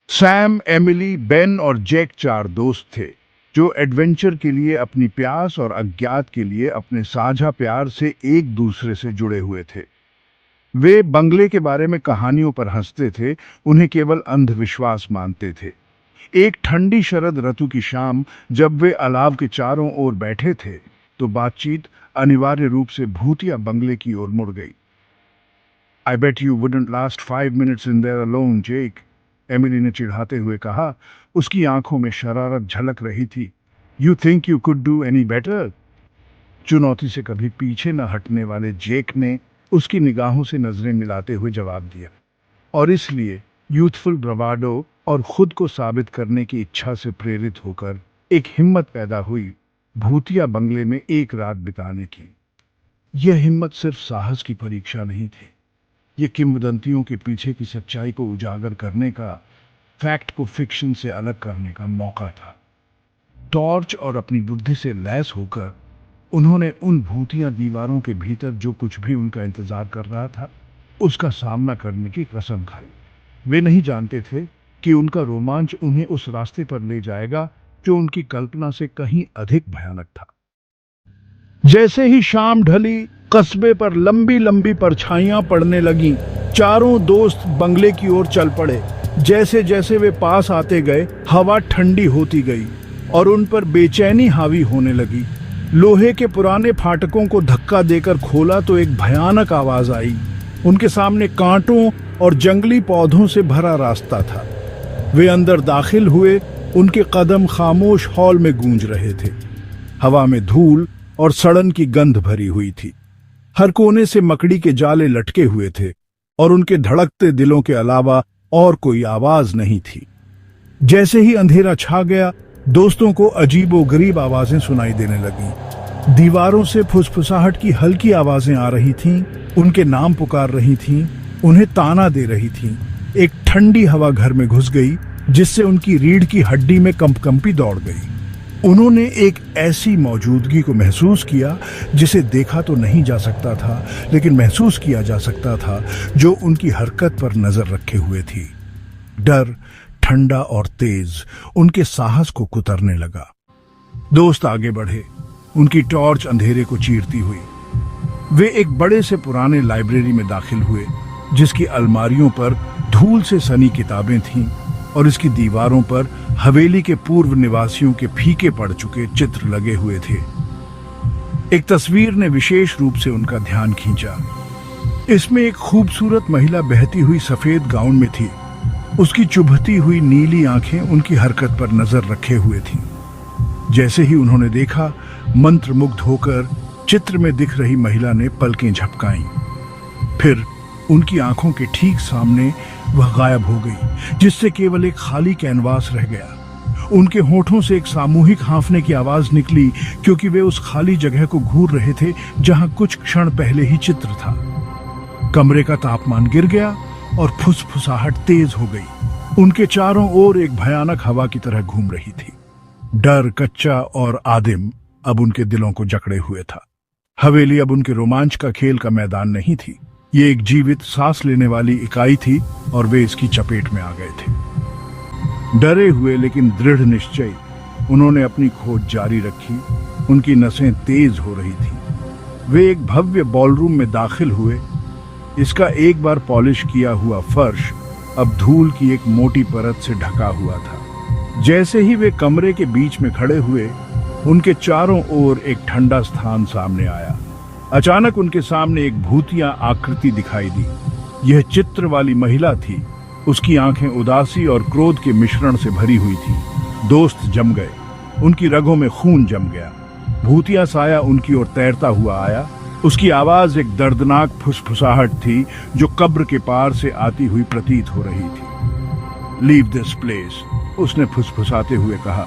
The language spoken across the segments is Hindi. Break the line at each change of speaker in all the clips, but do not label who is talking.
सैम, एमिली, बेन और जैक 4 दोस्त थे जो एडवेंचर के लिए अपनी प्यास और अज्ञात के लिए अपने साझा प्यार से एक दूसरे से जुड़े हुए थे। वे बंगले के बारे में कहानियों पर हंसते थे, उन्हें केवल अंधविश्वास मानते थे। एक ठंडी शरद ऋतु की शाम जब वे अलाव के चारों ओर बैठे थे, तो बातचीत अनिवार्य रूप से भूतिया बंगले की ओर मुड़ गई। I bet you wouldn't last 5 minutes in there alone, Jake, Emily ने चिढ़ाते हुए कहा। उसकी आंखों में शरारत झलक रही थी। You think you could do any better? चुनौती से कभी पीछे न हटने वाले जेक ने उसकी निगाहों से नजरें मिलाते हुए जवाब दिया। और इसलिए यूथफुल ब्रवाडो और खुद को साबित करने की इच्छा से प्रेरित होकर एक हिम्मत पैदा हुई भूतिया बंगले में एक रात बिताने की। यह हिम्मत सिर्फ साहस की परीक्षा नहीं थी, ये किंवदंतियों के पीछे की सच्चाई को उजागर करने का, फैक्ट को फिक्शन से अलग करने का मौका था। टॉर्च और अपनी बुद्धि से लैस होकर उन्होंने उन भूतिया दीवारों के भीतर जो कुछ भी उनका इंतजार कर रहा था, उसका सामना करने की कसम खाई। वे नहीं जानते थे कि उनका रोमांच उन्हें उस रास्ते पर ले जाएगा जो उनकी कल्पना से कहीं अधिक भयानक था। जैसे ही शाम ढली, कस्बे पर लंबी लंबी परछाइयां पड़ने लगीं। चारों दोस्त बंगले की ओर चल पड़े। जैसे जैसे वे पास आते गए, हवा ठंडी होती गई और उन पर बेचैनी हावी होने लगी। लोहे के पुराने फाटकों को धक्का देकर खोला तो एक भयानक आवाज आई। उनके सामने कांटों और जंगली पौधों से भरा रास्ता था। वे अंदर दाखिल हुए। उनके कदम खामोश हॉल में गूंज रहे थे। हवा में धूल और सड़न की गंध भरी हुई थी। हर कोने से मकड़ी के जाले लटके हुए थे और उनके धड़कते दिलों के अलावा और कोई आवाज नहीं थी। जैसे ही अंधेरा छा गया, दोस्तों को अजीबोगरीब आवाजें सुनाई देने लगीं। दीवारों से फुसफुसाहट की हल्की आवाजें आ रही थीं, उनके नाम पुकार रही थीं, उन्हें ताना दे रही थीं। एक ठंडी हवा घर में घुस गई जिससे उनकी रीढ़ की हड्डी में कंपकंपी दौड़ गई। उन्होंने एक ऐसी मौजूदगी को महसूस किया जिसे देखा तो नहीं जा सकता था, लेकिन महसूस किया जा सकता था, जो उनकी हरकत पर नजर रखे हुए थी। डर ठंडा और तेज उनके साहस को कुतरने लगा। दोस्त आगे बढ़े, उनकी टॉर्च अंधेरे को चीरती हुई। वे एक बड़े से पुराने लाइब्रेरी में दाखिल हुए जिसकी अलमारियों पर धूल से सनी किताबें थीं और इसकी दीवारों पर हवेली के पूर्व निवासियों के फीके पड़ चुके चित्र लगे हुए थे। एक तस्वीर ने विशेष रूप से उनका ध्यान खींचा। इसमें एक खूबसूरत महिला बहती हुई सफेद गाउन में थी। उसकी चुभती हुई नीली आंखें उनकी हरकत पर नजर रखे हुए थीं। जैसे ही उन्होंने देखा, मंत्रमुग्ध होकर चित्र में दिख रही महिला ने पलकें झपकाईं। फिर उनकी आंखों के ठीक सामने वह गायब हो गई, जिससे केवल एक खाली कैनवास रह गया। उनके होठों से एक सामूहिक हांफने की आवाज निकली, क्योंकि वे उस खाली जगह को घूर रहे थे जहां कुछ क्षण पहले ही चित्र था। कमरे का तापमान गिर गया और फुसफुसाहट तेज हो गई। उनके चारों ओर एक भयानक हवा की तरह घूम रही थी। डर कच्चा और आदिम अब उनके दिलों को जकड़े हुए था। हवेली अब उनके रोमांच का खेल का मैदान नहीं थी। ये एक जीवित सांस लेने वाली इकाई थी और वे इसकी चपेट में आ गए थे। डरे हुए लेकिन दृढ़ निश्चयी, उन्होंने अपनी खोज जारी रखी। उनकी नसें तेज हो रही थीं। वे एक भव्य बॉलरूम में दाखिल हुए। इसका एक बार पॉलिश किया हुआ फर्श अब धूल की एक मोटी परत से ढका हुआ था। जैसे ही वे कमरे के बीच में खड़े हुए, उनके चारों ओर एक ठंडा स्थान सामने आया। अचानक उनके सामने एक भूतिया आकृति दिखाई दी। यह चित्र वाली महिला थी। उसकी आंखें उदासी और क्रोध के मिश्रण से भरी हुई थी। दोस्त जम गए। उनकी रगों में खून जम गया। भूतिया साया उनकी ओर तैरता हुआ आया। उसकी आवाज एक दर्दनाक फुसफुसाहट थी जो कब्र के पार से आती हुई प्रतीत हो रही थी। लीव दिस प्लेस, उसने फुसफुसाते हुए कहा।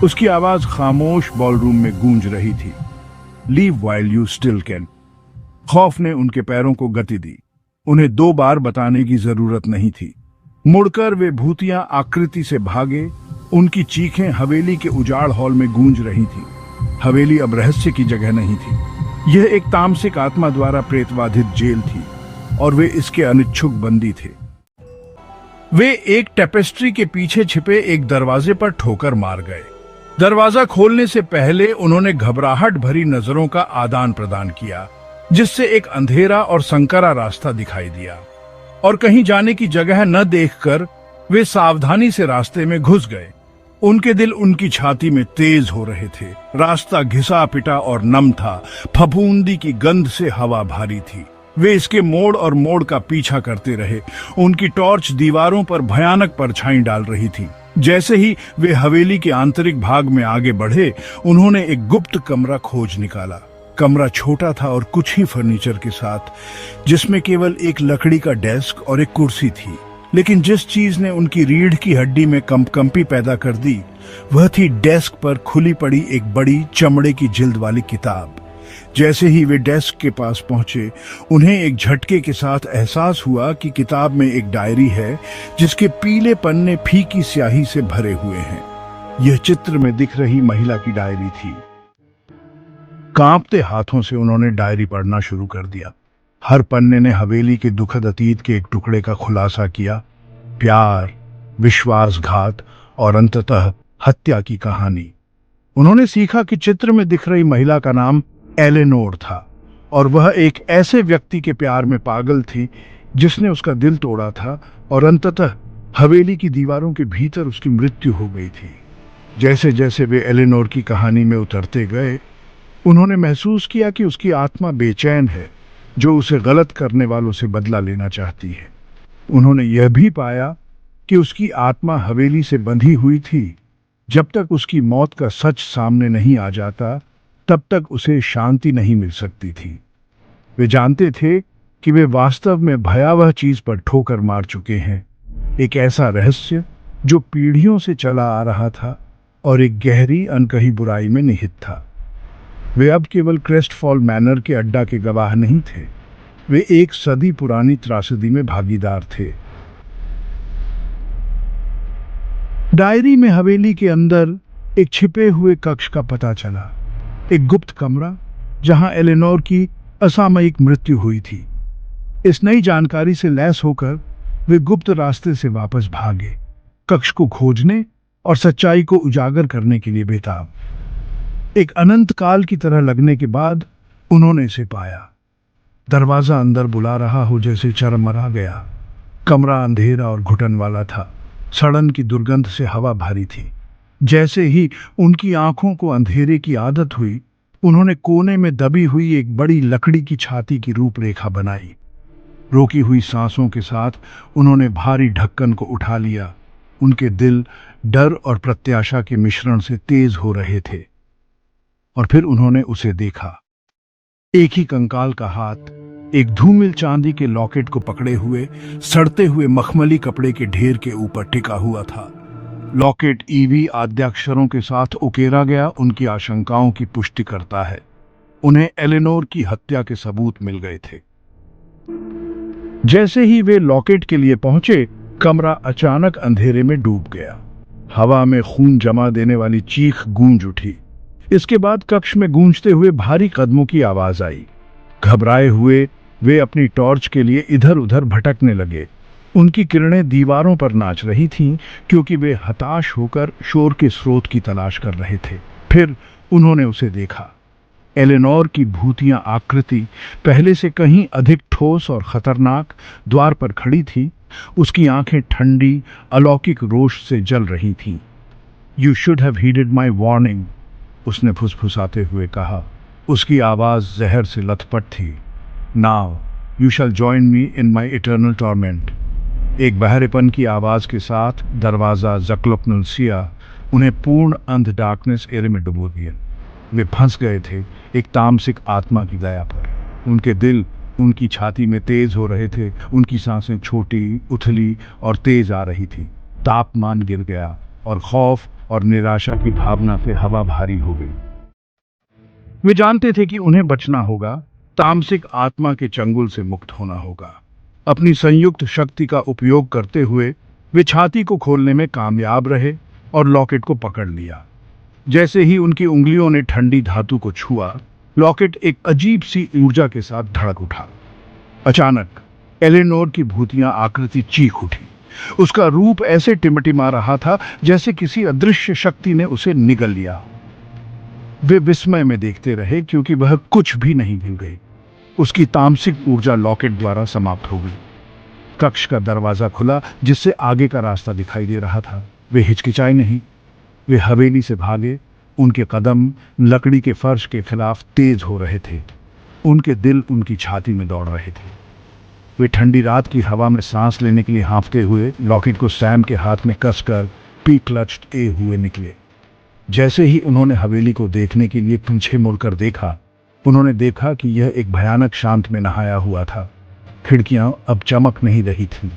उसकी आवाज खामोश बॉलरूम में गूंज रही थी। Leave while you still can. खौफ ने उनके पैरों को गति दी। उन्हें 2 बार बताने की जरूरत नहीं थी। मुड़कर वे भूतिया आकृति से भागे। उनकी चीखें हवेली के उजाड़ हॉल में गूंज रही थीं। हवेली अब रहस्य की जगह नहीं थी। यह एक तामसिक आत्मा द्वारा प्रेतवाधित जेल थी और वे इसके अनिच्छुक बंदी थे। वे एक टेपेस्ट्री के पीछे छिपे एक दरवाजे पर ठोकर मार गए। दरवाजा खोलने से पहले उन्होंने घबराहट भरी नजरों का आदान प्रदान किया, जिससे एक अंधेरा और संकरा रास्ता दिखाई दिया, और कहीं जाने की जगह न देखकर वे सावधानी से रास्ते में घुस गए। उनके दिल उनकी छाती में तेज हो रहे थे। रास्ता घिसा पिटा और नम था। फफूंदी की गंध से हवा भारी थी। वे इसके मोड़ और मोड़ का पीछा करते रहे। उनकी टॉर्च दीवारों पर भयानक परछाई डाल रही थी। जैसे ही वे हवेली के आंतरिक भाग में आगे बढ़े, उन्होंने एक गुप्त कमरा खोज निकाला। कमरा छोटा था और कुछ ही फर्नीचर के साथ, जिसमें केवल एक लकड़ी का डेस्क और एक कुर्सी थी। लेकिन जिस चीज ने उनकी रीढ़ की हड्डी में कंपकंपी पैदा कर दी, वह थी डेस्क पर खुली पड़ी एक बड़ी चमड़े की जिल्द वाली किताब। जैसे ही वे डेस्क के पास पहुंचे, उन्हें एक झटके के साथ एहसास हुआ कि किताब में एक डायरी है, जिसके पीले पन्ने फीकी स्याही से भरे हुए हैं। यह चित्र में दिख रही महिला की डायरी थी। कांपते हाथों से उन्होंने डायरी पढ़ना शुरू कर दिया। हर पन्ने ने हवेली के दुखद अतीत के एक टुकड़े का खुलासा किया। प्यार, विश्वासघात और अंततः हत्या की कहानी। उन्होंने सीखा कि चित्र में दिख रही महिला का नाम एलेनोर था, और वह एक ऐसे व्यक्ति के प्यार में पागल थी जिसने उसका दिल तोड़ा था, और अंततः हवेली की दीवारों के भीतर उसकी मृत्यु हो गई थी। जैसे जैसे वे एलेनोर की कहानी में उतरते गए, उन्होंने महसूस किया कि उसकी आत्मा बेचैन है, जो उसे गलत करने वालों से बदला लेना चाहती है। उन्होंने यह भी पाया कि उसकी आत्मा हवेली से बंधी हुई थी। जब तक उसकी मौत का सच सामने नहीं आ जाता, तब तक उसे शांति नहीं मिल सकती थी। वे जानते थे कि वे वास्तव में भयावह चीज पर ठोकर मार चुके हैं, एक ऐसा रहस्य जो पीढ़ियों से चला आ रहा था और एक गहरी अनकही बुराई में निहित था। वे अब केवल क्रेस्टफॉल मैनर के अड्डा के गवाह नहीं थे, वे एक सदी पुरानी त्रासदी में भागीदार थे। डायरी में हवेली के अंदर एक छिपे हुए कक्ष का पता चला, एक गुप्त कमरा जहां एलेनोर की असामयिक मृत्यु हुई थी। इस नई जानकारी से लैस होकर वे गुप्त रास्ते से वापस भागे, कक्ष को खोजने और सच्चाई को उजागर करने के लिए बेताब। एक अनंत काल की तरह लगने के बाद उन्होंने इसे पाया। दरवाजा अंदर बुला रहा हो जैसे चरमरा गया। कमरा अंधेरा और घुटन वाला था। सड़न की दुर्गंध से हवा भारी थी। जैसे ही उनकी आंखों को अंधेरे की आदत हुई, उन्होंने कोने में दबी हुई एक बड़ी लकड़ी की छाती की रूपरेखा बनाई। रोकी हुई सांसों के साथ उन्होंने भारी ढक्कन को उठा लिया। उनके दिल डर और प्रत्याशा के मिश्रण से तेज हो रहे थे। और फिर उन्होंने उसे देखा। एक ही कंकाल का हाथ एक धूमिल चांदी के लॉकेट को पकड़े हुए सड़ते हुए मखमली कपड़े के ढेर के ऊपर टिका हुआ था। लॉकेट ईवी आद्याक्षरों के साथ उकेरा गया उनकी आशंकाओं की पुष्टि करता है। उन्हें एलेनोर की हत्या के सबूत मिल गए थे। जैसे ही वे लॉकेट के लिए पहुंचे, कमरा अचानक अंधेरे में डूब गया। हवा में खून जमा देने वाली चीख गूंज उठी। इसके बाद कक्ष में गूंजते हुए भारी कदमों की आवाज आई। घबराए हुए वे अपनी टॉर्च के लिए इधर उधर भटकने लगे। उनकी किरणें दीवारों पर नाच रही थीं, क्योंकि वे हताश होकर शोर के स्रोत की तलाश कर रहे थे। फिर उन्होंने उसे देखा। एलेनोर की भूतिया आकृति पहले से कहीं अधिक ठोस और खतरनाक द्वार पर खड़ी थी। उसकी आंखें ठंडी अलौकिक रोष से जल रही थीं। "You should have heeded my warning," उसने फुसफुसाते हुए कहा। उसकी आवाज जहर से लथपथ थी। "Now you shall join me in my eternal torment." एक बहरेपन की आवाज के साथ दरवाजा जक्लपनुलसिया उन्हें पूर्ण अंध डार्कनेस एरे में डुबो दिया। वे फंस गए थे एक तामसिक आत्मा की दया पर। उनके दिल उनकी छाती में तेज हो रहे थे। उनकी सांसें छोटी, उथली और तेज आ रही थी। तापमान गिर गया और खौफ और निराशा की भावना से हवा भारी हो गई। वे जानते थे कि उन्हें बचना होगा, तामसिक आत्मा के चंगुल से मुक्त होना होगा। अपनी संयुक्त शक्ति का उपयोग करते हुए वे छाती को खोलने में कामयाब रहे और लॉकेट को पकड़ लिया। जैसे ही उनकी उंगलियों ने ठंडी धातु को छुआ, लॉकेट एक अजीब सी ऊर्जा के साथ धड़क उठा। अचानक एलेनोर की भूतिया आकृति चीख उठी। उसका रूप ऐसे टिमटिमा रहा था जैसे किसी अदृश्य शक्ति ने उसे निगल लिया। वे विस्मय में देखते रहे क्योंकि वह कुछ भी नहीं भूल गई। उसकी तामसिक ऊर्जा लॉकेट द्वारा समाप्त हो गई। कक्ष का दरवाजा खुला जिससे आगे का रास्ता दिखाई दे रहा था। वे हिचकिचाए नहीं। वे हवेली से भागे। उनके कदम लकड़ी के फर्श के खिलाफ तेज हो रहे थे। उनके दिल उनकी छाती में दौड़ रहे थे। वे ठंडी रात की हवा में सांस लेने के लिए हाँफते हुए लॉकेट को सैम के हाथ में कसकर पी क्लच्ड ए हुए निकले। जैसे ही उन्होंने हवेली को देखने के लिए पीछे मुड़कर देखा, उन्होंने देखा कि यह एक भयानक शांत में नहाया हुआ था। खिड़कियां अब चमक नहीं रही थीं।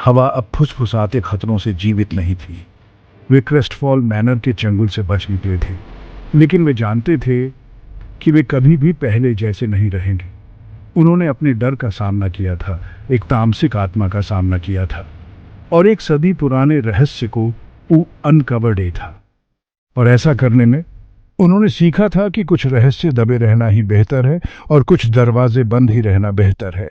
हवा अब फुसफुसाते खतरों से जीवित नहीं थी। वे क्रेस्टफॉल मैनर के चंगुल से बच निकले थे, लेकिन वे जानते थे कि वे कभी भी पहले जैसे नहीं रहेंगे। उन्होंने अपने डर का सामना किया था, एक तामसिक आत्मा का सामना किया था, और एक सदी पुराने रहस्य को अनकवर्ड था। और ऐसा करने में उन्होंने सीखा था कि कुछ रहस्य दबे रहना ही बेहतर है और कुछ दरवाजे बंद ही रहना बेहतर है।